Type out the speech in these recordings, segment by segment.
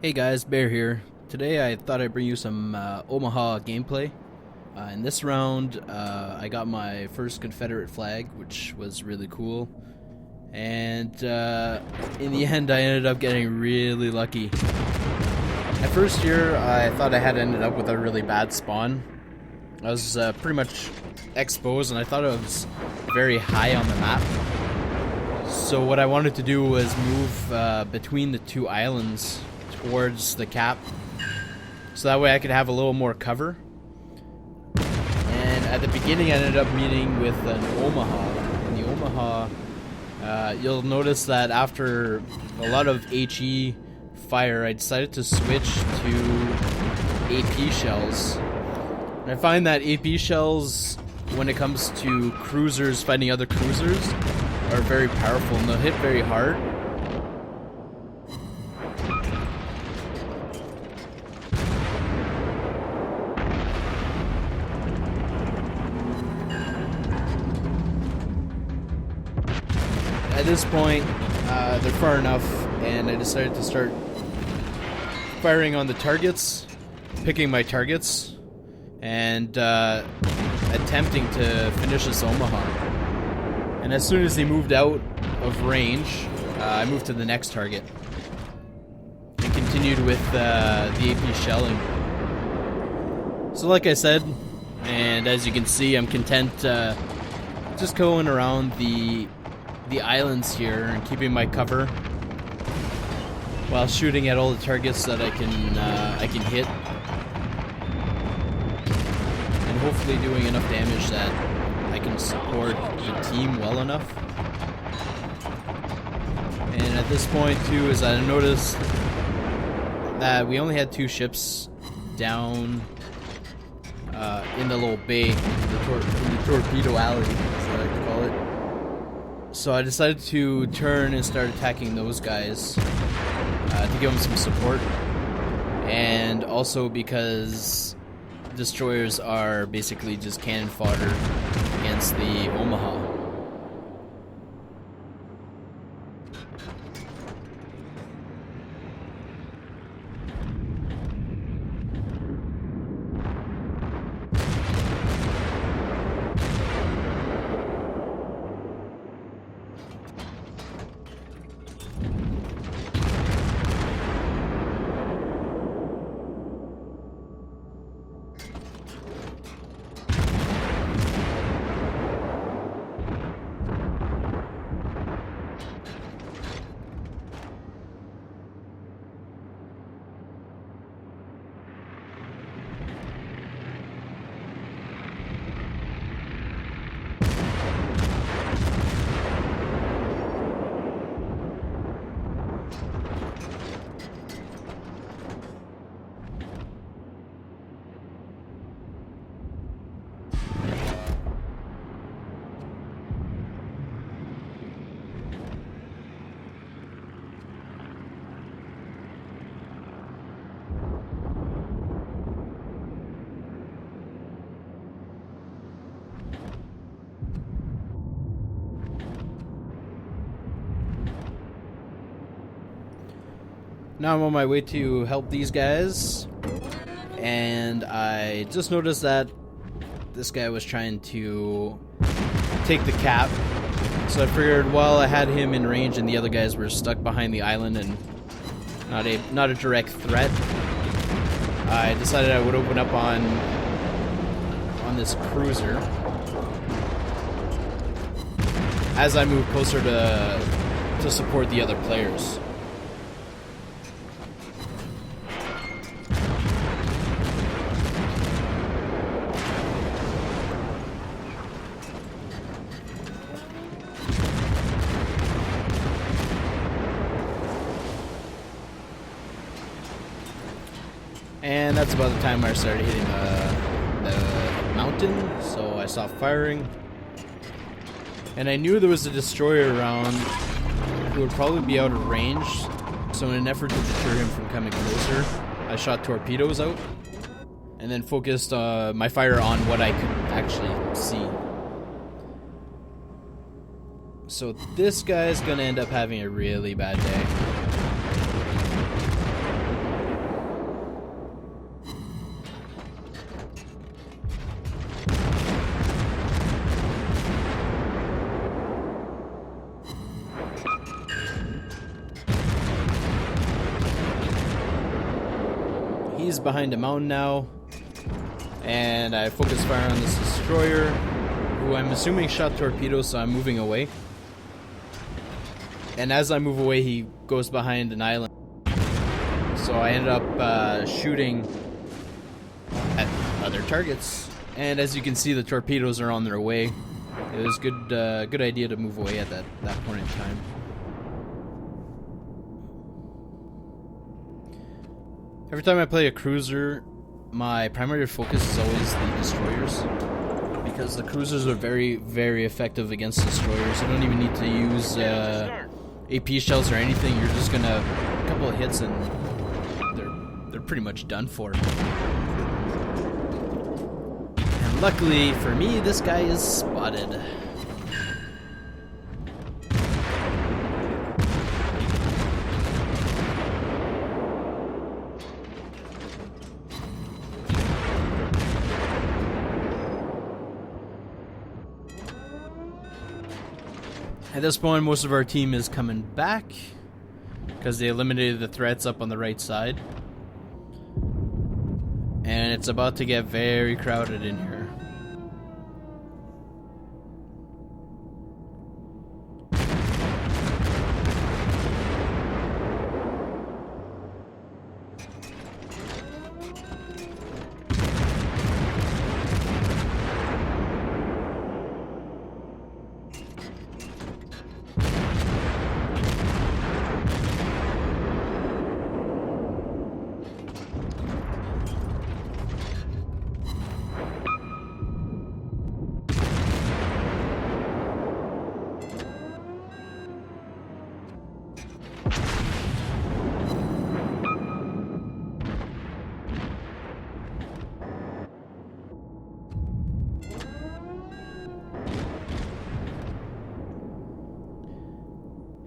Hey guys, Bear here. Today I thought I'd bring you some Omaha gameplay. In this round, I got my first Confederate flag, which was really cool. And in the end, I ended up getting really lucky. At first year, I thought I had ended up with a really bad spawn. I was pretty much exposed, and I thought it was very high on the map. So what I wanted to do was move between the two islands towards the cap, so that way I could have a little more cover. And at the beginning I ended up meeting with an Omaha. In the Omaha, you'll notice that after a lot of HE fire, I decided to switch to AP shells. And I find that AP shells, when it comes to cruisers fighting other cruisers, are very powerful and they'll hit very hard. At this point, they're far enough, and I decided to start firing on the targets, picking my targets, and attempting to finish this Omaha. And as soon as he moved out of range, I moved to the next target and continued with the AP shelling. So like I said, and as you can see, I'm content just going around the islands here and keeping my cover while shooting at all the targets that I can hit, and hopefully doing enough damage that I can support the team well enough. And at this point too, is I noticed that we only had two ships down in the little bay, in the torpedo alley, as I like to call it. So I decided to turn and start attacking those guys to give them some support, and also because destroyers are basically just cannon fodder against the Omaha. Now I'm on my way to help these guys, and I just noticed that this guy was trying to take the cap. So I figured while I had him in range and the other guys were stuck behind the island and not a direct threat, I decided I would open up on this cruiser as I move closer to support the other players. And that's about the time I started hitting the mountain, so I stopped firing. And I knew there was a destroyer around who would probably be out of range, so in an effort to deter him from coming closer, I shot torpedoes out, and then focused my fire on what I could actually see. So this guy's gonna end up having a really bad day. he's behind a mountain now, and I focus fire on this destroyer, who I'm assuming shot torpedoes, so I'm moving away. And as I move away, he goes behind an island. So I ended up shooting at other targets. And as you can see, the torpedoes are on their way. It was good idea to move away at that point in time. Every time I play a cruiser, my primary focus is always the destroyers, because the cruisers are very, very effective against destroyers. You don't even need to use AP shells or anything. You're just gonna a couple of hits and they're pretty much done for. And luckily for me, this guy is spotted. At this point, most of our team is coming back because they eliminated the threats up on the right side. And it's about to get very crowded in here.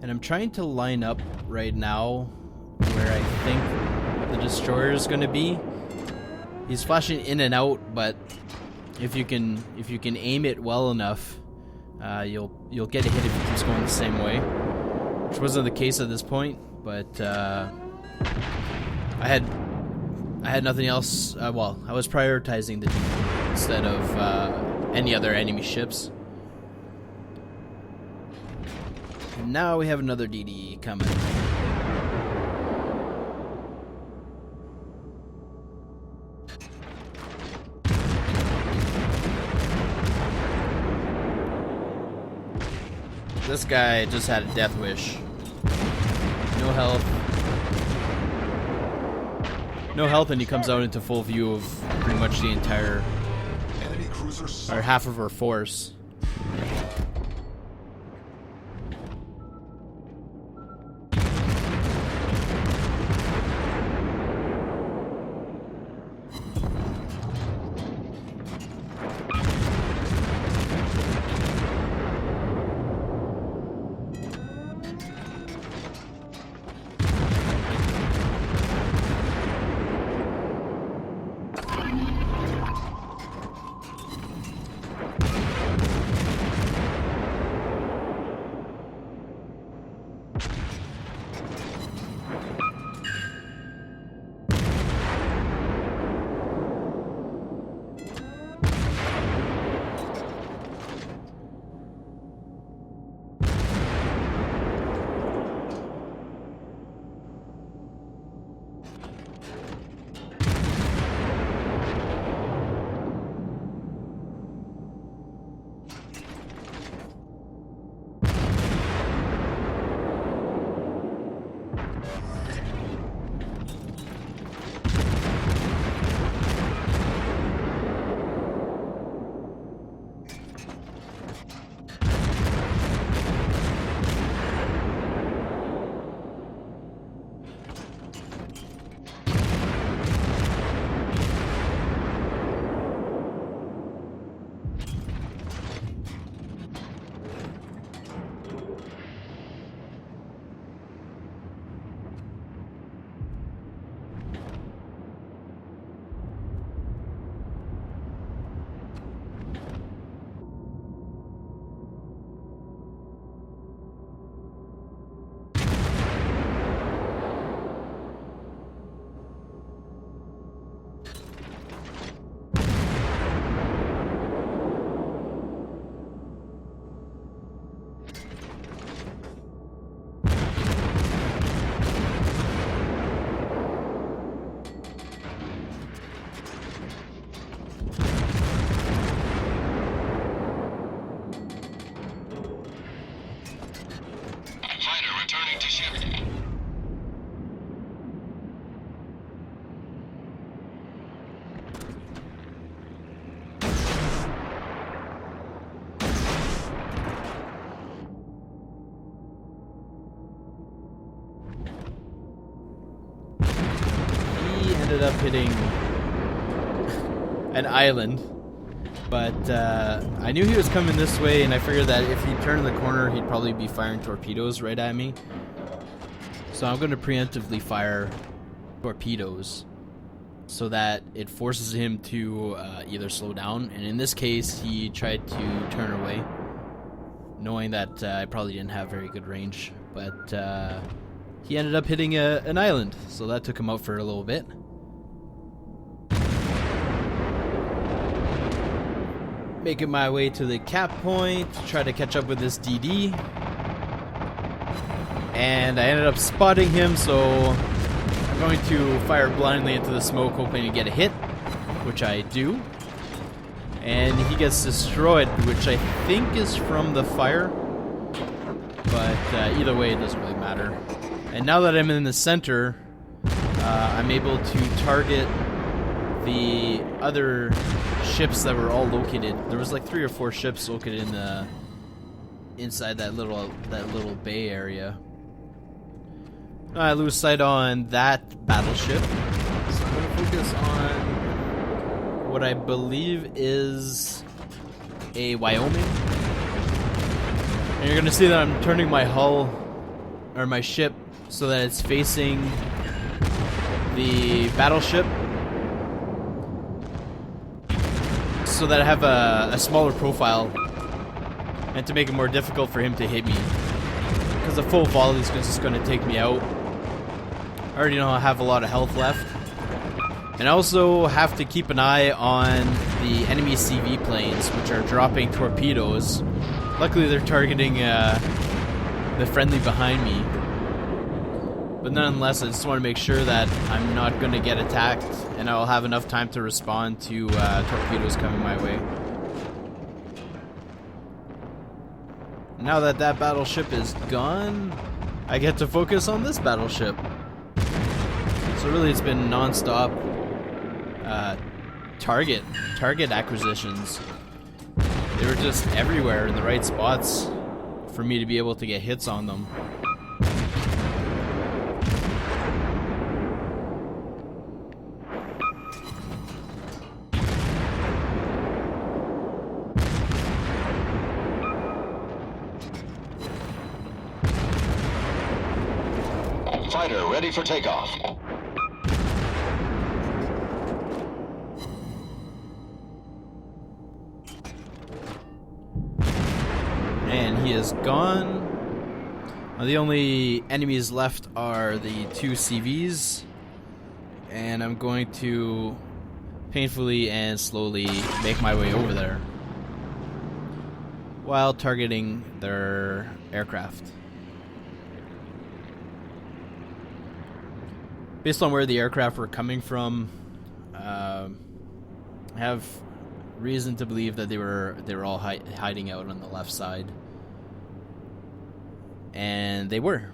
And I'm trying to line up right now where I think the destroyer is going to be. He's flashing in and out, but if you can aim it well enough, you'll get a hit if it keeps going the same way, which wasn't the case at this point. But I had nothing else. Well, I was prioritizing the DD instead of any other enemy ships. And now we have another DD coming. This guy just had a death wish. No health. No health, and he comes out into full view of pretty much the entire, or half of our force. He ended up hitting an island, but I knew he was coming this way, and I figured that if he turned the corner, he'd probably be firing torpedoes right at me. So I'm going to preemptively fire torpedoes so that it forces him to either slow down, and in this case, he tried to turn away, knowing that I probably didn't have very good range, but he ended up hitting an island, so that took him out for a little bit. Making my way to the cap point, try to catch up with this DD. And I ended up spotting him, so I'm going to fire blindly into the smoke, hoping to get a hit, which I do. And he gets destroyed, which I think is from the fire. But either way, it doesn't really matter. And now that I'm in the center, I'm able to target the other ships that were all located. There was like 3 or 4 ships located in the inside that little bay area. I lose sight on that battleship, so I'm going to focus on what I believe is a Wyoming. And you're going to see that I'm turning my hull, or my ship, so that it's facing the battleship, so that I have a smaller profile, and to make it more difficult for him to hit me, because the full volley is just going to take me out. I already know I have a lot of health left, and I also have to keep an eye on the enemy CV planes, which are dropping torpedoes. Luckily they're targeting the friendly behind me, but nonetheless I just want to make sure that I'm not going to get attacked, and I'll have enough time to respond to torpedoes coming my way. Now that that battleship is gone, I get to focus on this battleship. So really it's been non-stop target acquisitions. They were just everywhere in the right spots for me to be able to get hits on them. Fighter ready for takeoff. And he is gone. Now the only enemies left are the 2 CVs, and I'm going to painfully and slowly make my way over there while targeting their aircraft. Based on where the aircraft were coming from, I have reason to believe that they were all hiding out on the left side, and they were.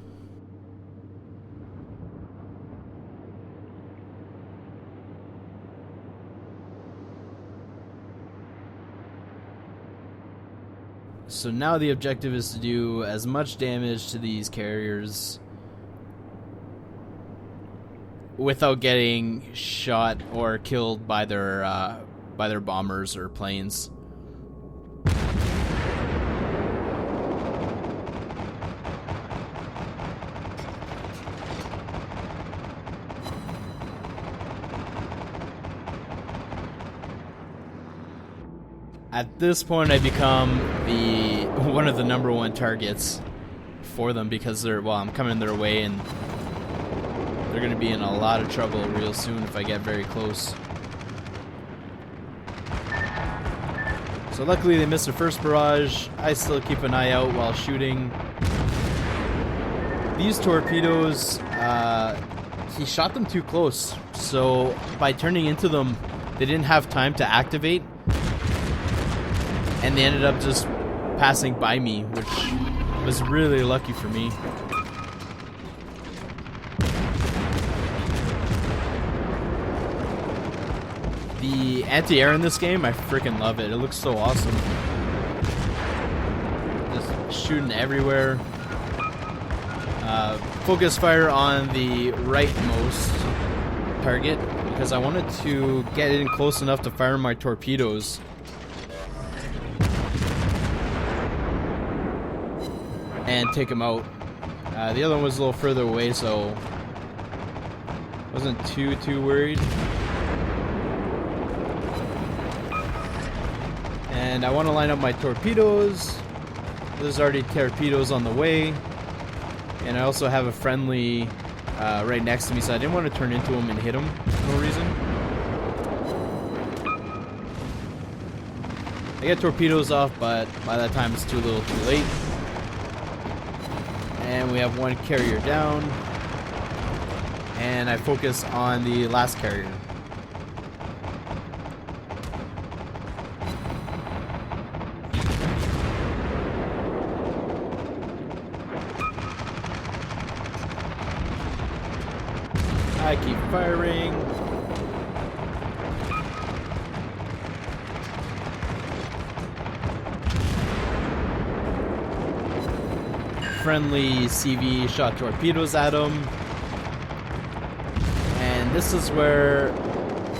So now the objective is to do as much damage to these carriers without getting shot or killed by their bombers or planes. At this point, I become one of the #1 targets for them, because I'm coming their way, and they're going to be in a lot of trouble real soon if I get very close. So luckily they missed their first barrage. I still keep an eye out while shooting. These torpedoes, he shot them too close, so by turning into them, they didn't have time to activate, and they ended up just passing by me, which was really lucky for me. The anti-air in this game, I freaking love it. It looks so awesome. Just shooting everywhere. Focus fire on the rightmost target because I wanted to get in close enough to fire my torpedoes. And take them out. The other one was a little further away, so wasn't too worried. And I want to line up my torpedoes. There's already torpedoes on the way. And I also have a friendly right next to me, so I didn't want to turn into him and hit him for no reason. I get torpedoes off, but by that time it's too little too late. And we have one carrier down. And I focus on the last carrier. I keep firing. Friendly CV shot torpedoes at him. And this is where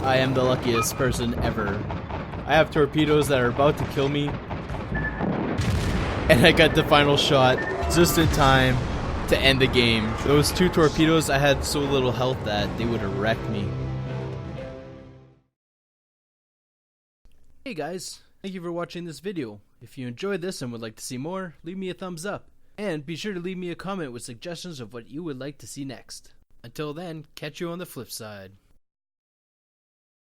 I am the luckiest person ever. I have torpedoes that are about to kill me. And I got the final shot just in time to end the game. Those two torpedoes, I had so little health that they would have wrecked me. Hey guys, thank you for watching this video. If you enjoyed this and would like to see more, leave me a thumbs up. And be sure to leave me a comment with suggestions of what you would like to see next. Until then, catch you on the flip side.